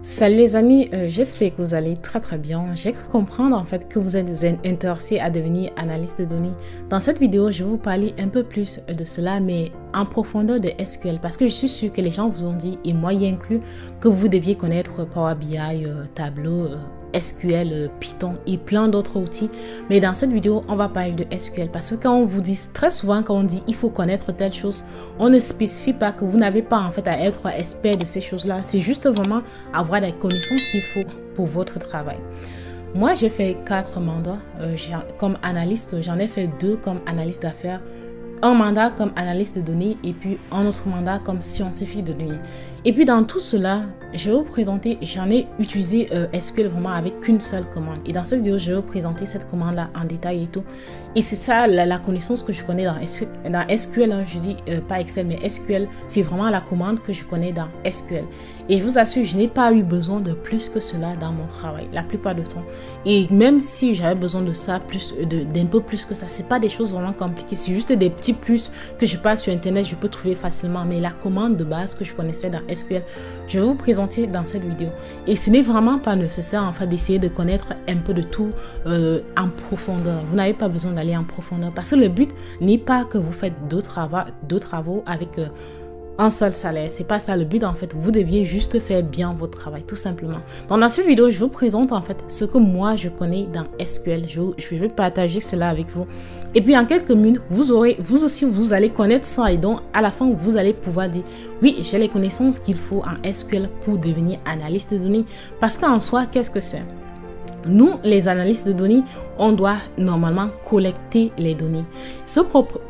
Salut les amis, j'espère que vous allez très bien. J'ai cru comprendre en fait que vous êtes intéressés à devenir analyste de données. Dans cette vidéo, je vais vous parler un peu plus de cela, mais en profondeur de SQL, parce que je suis sûre que les gens vous ont dit, et moi y inclus, que vous deviez connaître Power BI, Tableau, SQL, Python et plein d'autres outils. Mais dans cette vidéo, on va parler de SQL parce que quand on vous dit, très souvent quand on dit il faut connaître telle chose, on ne spécifie pas que vous n'avez pas en fait à être expert de ces choses-là. C'est juste vraiment avoir les connaissances qu'il faut pour votre travail. Moi, j'ai fait 4 mandats comme analyste. J'en ai fait 2 comme analyste d'affaires, un mandat comme analyste de données et puis un autre mandat comme scientifique de données. Et puis dans tout cela, je vais vous présenter, j'en ai utilisé SQL vraiment avec qu'une seule commande. Et dans cette vidéo, je vais vous présenter cette commande-là en détail et tout. Et c'est ça la connaissance que je connais dans SQL. Dans SQL, hein, je dis pas Excel, mais SQL, c'est vraiment la commande que je connais dans SQL. Et je vous assure, je n'ai pas eu besoin de plus que cela dans mon travail, la plupart du temps. Et même si j'avais besoin de ça, d'un peu plus que ça, c'est pas des choses vraiment compliquées. C'est juste des petits plus que je passe sur Internet, je peux trouver facilement. Mais la commande de base que je connaissais dans SQL, je vais vous présenter dans cette vidéo. Et ce n'est vraiment pas nécessaire en fait d'essayer de connaître un peu de tout en profondeur. Vous n'avez pas besoin d'aller en profondeur parce que le but n'est pas que vous faites deux travaux avec un seul salaire. C'est pas ça le but en fait. Vous deviez juste faire bien votre travail tout simplement. Donc dans cette vidéo, je vous présente en fait ce que moi je connais dans SQL. Je vais partager cela avec vous. Et puis en quelques minutes, vous aussi vous allez connaître ça et donc à la fin vous allez pouvoir dire oui, j'ai les connaissances qu'il faut en SQL pour devenir analyste de données. Parce qu'en soi, qu'est-ce que c'est? Nous, les analystes de données, on doit normalement collecter les données. Ce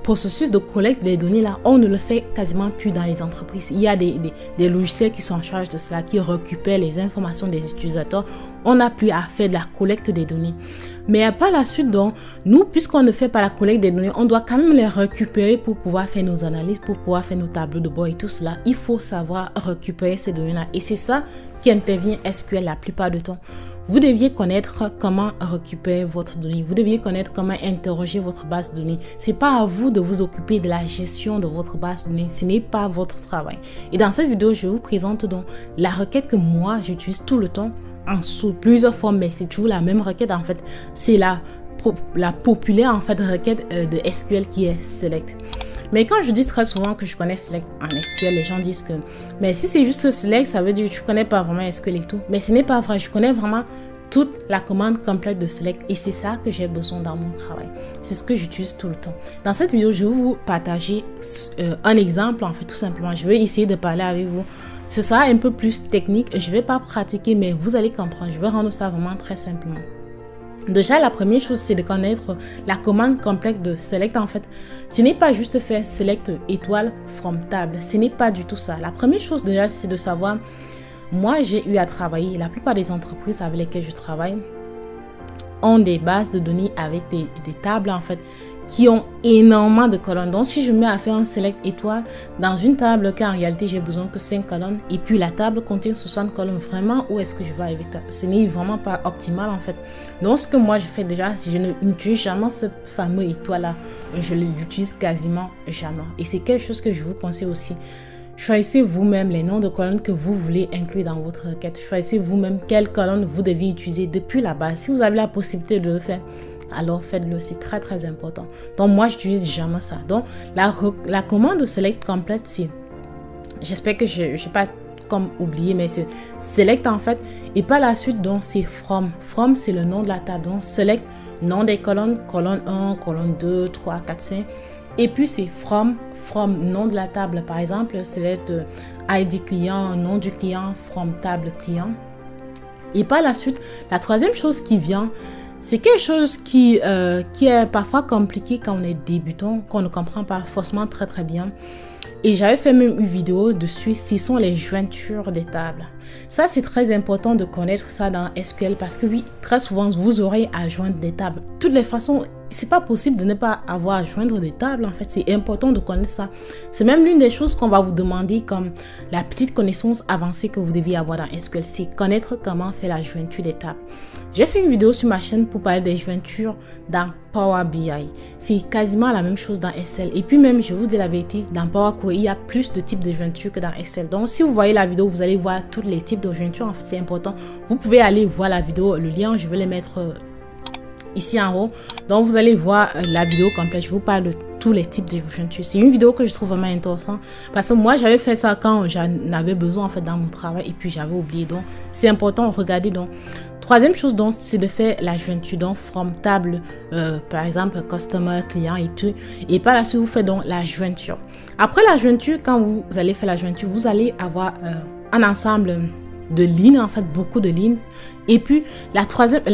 processus de collecte des données-là, on ne le fait quasiment plus dans les entreprises. Il y a des logiciels qui sont en charge de cela, qui récupèrent les informations des utilisateurs. On n'a plus à faire de la collecte des données. Mais par la suite, donc, nous, puisqu'on ne fait pas la collecte des données, on doit quand même les récupérer pour pouvoir faire nos analyses, pour pouvoir faire nos tableaux de bord et tout cela. Il faut savoir récupérer ces données-là. Et c'est ça qui intervient SQL la plupart du temps. Vous deviez connaître comment récupérer votre donnée. Vous deviez connaître comment interroger votre base de données. C'est pas à vous de vous occuper de la gestion de votre base de données. Ce n'est pas votre travail. Et dans cette vidéo, je vous présente donc la requête que moi, j'utilise tout le temps sous plusieurs formes, mais c'est toujours la même requête en fait. C'est la populaire en fait requête de SQL qui est select. Mais quand je dis très souvent que je connais select en SQL, les gens disent que mais si c'est juste select, ça veut dire que tu connais pas vraiment SQL et tout. Mais ce n'est pas vrai, je connais vraiment toute la commande complète de select et c'est ça que j'ai besoin dans mon travail. C'est ce que j'utilise tout le temps. Dans cette vidéo, je vais vous partager un exemple en fait tout simplement. Je vais essayer de parler avec vous. Ce sera un peu plus technique, je ne vais pas pratiquer mais vous allez comprendre. Je vais rendre ça vraiment très simplement. Déjà, la première chose, c'est de connaître la commande complète de select. En fait, ce n'est pas juste faire select étoile from table. Ce n'est pas du tout ça. La première chose déjà, c'est de savoir, moi, j'ai eu à travailler. La plupart des entreprises avec lesquelles je travaille ont des bases de données avec des tables, en fait, qui ont énormément de colonnes. Donc, si je mets à faire un select étoile dans une table, car en réalité, j'ai besoin que 5 colonnes, et puis la table contient 60 colonnes, vraiment, où est-ce que je vais arriver? Ce n'est vraiment pas optimal, en fait. Donc, ce que moi, je fais déjà, si je n'utilise jamais ce fameux étoile-là, je l'utilise quasiment jamais. Et c'est quelque chose que je vous conseille aussi. Choisissez vous-même les noms de colonnes que vous voulez inclure dans votre requête. Choisissez vous-même quelles colonnes vous devez utiliser depuis la base. Si vous avez la possibilité de le faire, alors faites-le, c'est très très important. Donc moi j'utilise jamais ça. Donc la commande de select complète, c'est, j'espère que je n'ai pas comme oublié, mais c'est select en fait. Et par la suite, donc c'est from. From, c'est le nom de la table. Donc select, nom des colonnes, colonne 1, colonne 2, 3, 4, 5. Et puis c'est from, nom de la table. Par exemple, select ID client, nom du client, from table client. Et par la suite, la troisième chose qui vient, c'est quelque chose qui est parfois compliqué quand on est débutant, qu'on ne comprend pas forcément très très bien. Et j'avais fait même une vidéo dessus, ce sont les jointures des tables. Ça, c'est très important de connaître ça dans SQL parce que oui, très souvent, vous aurez à joindre des tables. Toutes les façons, c'est pas possible de ne pas avoir à joindre des tables. En fait, c'est important de connaître ça. C'est même l'une des choses qu'on va vous demander comme la petite connaissance avancée que vous deviez avoir dans SQL, c'est connaître comment faire la jointure des tables. J'ai fait une vidéo sur ma chaîne pour parler des jointures dans Power BI. C'est quasiment la même chose dans Excel. Et puis même, je vous dis la vérité, dans Power Query, il y a plus de types de jointures que dans Excel. Donc, si vous voyez la vidéo, vous allez voir tous les types de jointures. En fait, c'est important. Vous pouvez aller voir la vidéo, le lien, je vais les mettre ici en haut. Donc, vous allez voir la vidéo complète. Je vous parle de tous les types de jointures. C'est une vidéo que je trouve vraiment intéressante parce que moi, j'avais fait ça quand j'en avais besoin en fait dans mon travail et puis j'avais oublié. Donc, c'est important. Regardez donc. Troisième chose donc, c'est de faire la jointure donc from table, par exemple customer, client et tout. Et par la suite, vous faites donc la jointure. Après la jointure, quand vous allez faire la jointure, vous allez avoir un ensemble de lignes, en fait, beaucoup de lignes. Et puis, la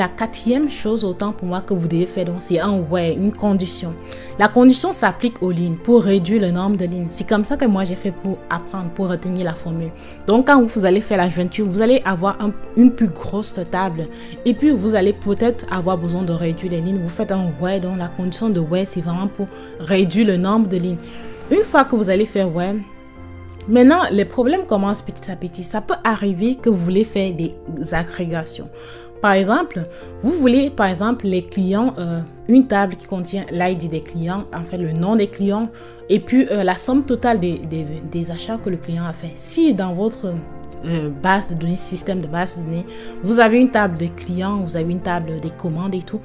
quatrième chose, autant pour moi, que vous devez faire, donc, c'est une condition. La condition s'applique aux lignes pour réduire le nombre de lignes. C'est comme ça que moi, j'ai fait pour apprendre, pour retenir la formule. Donc, quand vous allez faire la jointure, vous allez avoir une plus grosse table. Et puis, vous allez peut-être avoir besoin de réduire les lignes. Vous faites un where, donc la condition de where, c'est vraiment pour réduire le nombre de lignes. Une fois que vous allez faire where, maintenant, les problèmes commencent petit à petit. Ça peut arriver que vous voulez faire des agrégations. Par exemple, vous voulez, par exemple, les clients, une table qui contient l'ID des clients, en fait, le nom des clients, et puis la somme totale des achats que le client a fait. Si dans votre base de données, système de base de données, vous avez une table de clients, vous avez une table des commandes et tout,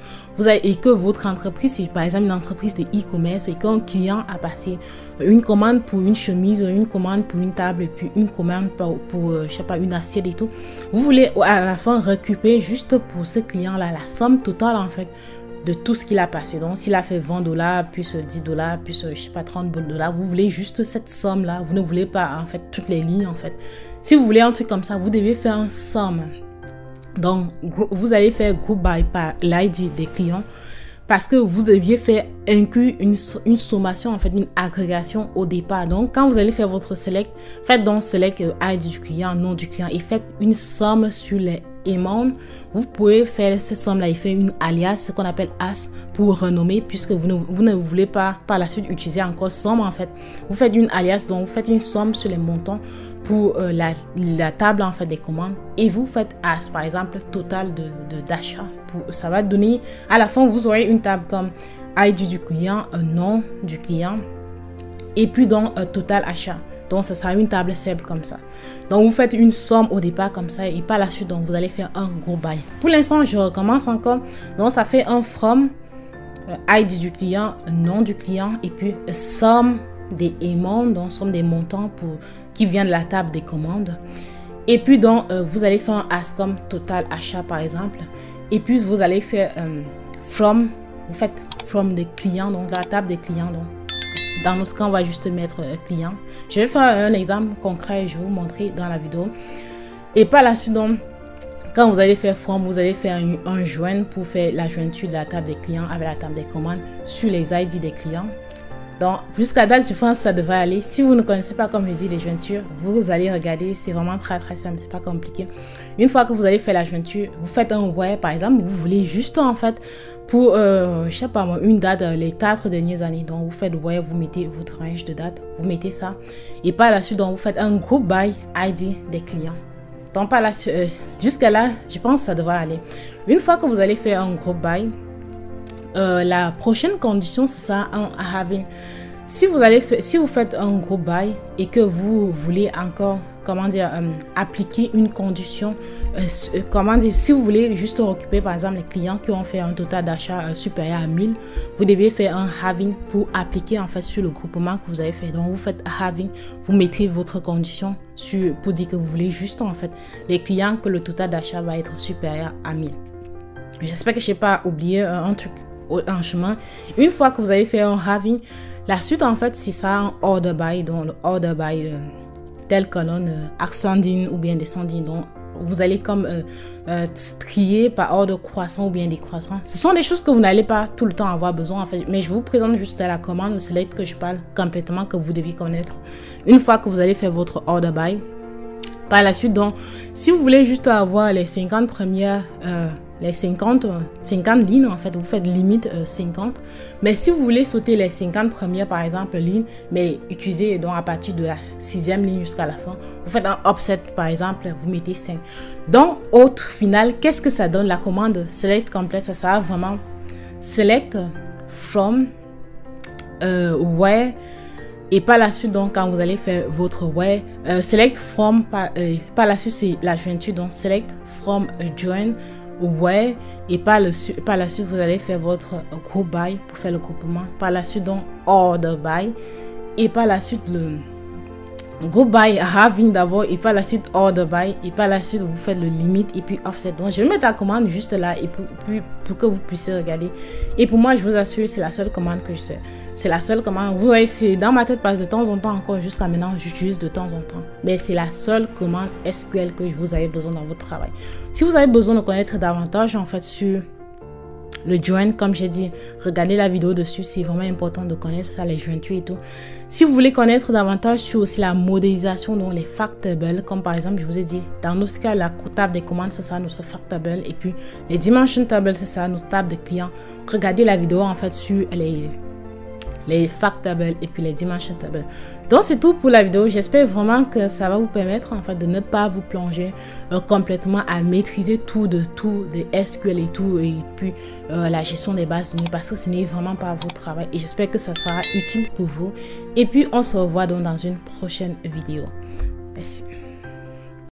et que votre entreprise, c'est par exemple une entreprise de e-commerce et qu'un client a passé une commande pour une chemise, une commande pour une table et puis une commande pour je sais pas, une assiette et tout, vous voulez à la fin récupérer juste pour ce client-là la somme totale en fait de tout ce qu'il a passé. Donc, s'il a fait $20, plus $10, plus, je sais pas, $30, vous voulez juste cette somme-là. Vous ne voulez pas, en fait, toutes les lignes, en fait. Si vous voulez un truc comme ça, vous devez faire un somme. Donc, vous allez faire group by par l'ID des clients parce que vous deviez faire inclure une sommation, en fait, une agrégation au départ. Donc, quand vous allez faire votre select, faites donc select ID du client, nom du client et faites une somme sur les amount. Vous pouvez faire cette somme-là et faire une alias, ce qu'on appelle as pour renommer, puisque vous ne voulez pas par la suite utiliser encore somme en fait. Vous faites une alias, donc vous faites une somme sur les montants pour la table en fait des commandes et vous faites as, par exemple, total d'achat. Ça va donner, à la fin, vous aurez une table comme ID du client, nom du client et puis donc total achat. Donc, ça sera une table simple comme ça. Donc, vous faites une somme au départ comme ça et par la suite, donc, vous allez faire un gros buy. Pour l'instant, je recommence encore. Donc, ça fait un from, ID du client, nom du client et puis somme des amounts, donc somme des montants qui vient de la table des commandes. Et puis, donc, vous allez faire un as comme total achat par exemple. Et puis, vous allez faire from, vous faites from des clients, donc la table des clients, donc. Dans notre cas, on va juste mettre client. Je vais faire un exemple concret, je vais vous montrer dans la vidéo. Et par la suite, donc, quand vous allez faire from, vous allez faire un join pour faire la jointure de la table des clients avec la table des commandes sur les ID des clients. Donc, jusqu'à date, je pense que ça devrait aller. Si vous ne connaissez pas, comme je dis, les jointures, vous allez regarder. C'est vraiment très, très simple. C'est pas compliqué. Une fois que vous allez faire la jointure, vous faites un where, par exemple. Vous voulez juste, en fait, pour, je sais pas moi, une date, les 4 dernières années. Donc, vous faites where, vous mettez votre range de date. Vous mettez ça. Et par la suite, donc, vous faites un group by ID des clients. Donc, par la suite, jusqu'à là, je pense que ça devrait aller. Une fois que vous allez faire un group by, la prochaine condition, c'est ça, un having. Si vous faites un group by et que vous voulez encore, comment dire, appliquer une condition, comment dire, si vous voulez juste récupérer par exemple les clients qui ont fait un total d'achat supérieur à 1000, vous devez faire un having pour appliquer en fait sur le groupement que vous avez fait. Donc vous faites having, vous mettez votre condition pour dire que vous voulez juste en fait les clients que le total d'achat va être supérieur à 1000. J'espère que je n'ai pas oublié un truc en chemin. Une fois que vous allez faire un having, la suite en fait c'est ça, un order by, donc le order by telle colonne ascending ou bien descending. Donc vous allez comme trier par ordre croissant ou bien décroissant. Ce sont des choses que vous n'allez pas tout le temps avoir besoin en fait, mais je vous présente juste à la commande select que je parle complètement, que vous devez connaître. Une fois que vous allez faire votre order by, par la suite, donc si vous voulez juste avoir les 50 premières les 50 lignes en fait, vous faites limite 50. Mais si vous voulez sauter les 50 premières par exemple lignes, mais utilisez donc à partir de la 6e ligne jusqu'à la fin, vous faites un offset par exemple, vous mettez 5. Donc au final, qu'est-ce que ça donne? La commande select complete, ça sert vraiment select from where, et par la suite donc quand vous allez faire votre where, select from par la suite c'est la jointure, donc select from join where, et par la suite vous allez faire votre group by pour faire le groupement, par la suite donc order by, et par la suite le group by having d'abord, et par la suite order by, et par la suite vous faites le limit et puis offset. Donc je vais mettre la commande juste là et pour que vous puissiez regarder. Et pour moi je vous assure c'est la seule commande que je sais. C'est la seule commande. Vous voyez, c'est dans ma tête parce que de temps en temps encore jusqu'à maintenant j'utilise de temps en temps. Mais c'est la seule commande SQL que vous avez besoin dans votre travail. Si vous avez besoin de connaître davantage en fait sur le join, comme j'ai dit, regardez la vidéo dessus, c'est vraiment important de connaître ça, les jointures et tout. Si vous voulez connaître davantage sur aussi la modélisation, donc les fact tables, comme par exemple, je vous ai dit, dans notre cas, la table des commandes, c'est ça notre fact table, et puis les dimension tables, c'est ça notre table de clients. Regardez la vidéo en fait sur les fact tables et puis les dimension tables. Donc c'est tout pour la vidéo. J'espère vraiment que ça va vous permettre en fait de ne pas vous plonger complètement à maîtriser tout des SQL et tout, et puis la gestion des bases de données, parce que ce n'est vraiment pas votre travail, et j'espère que ça sera utile pour vous. Et puis on se revoit donc dans une prochaine vidéo. Merci.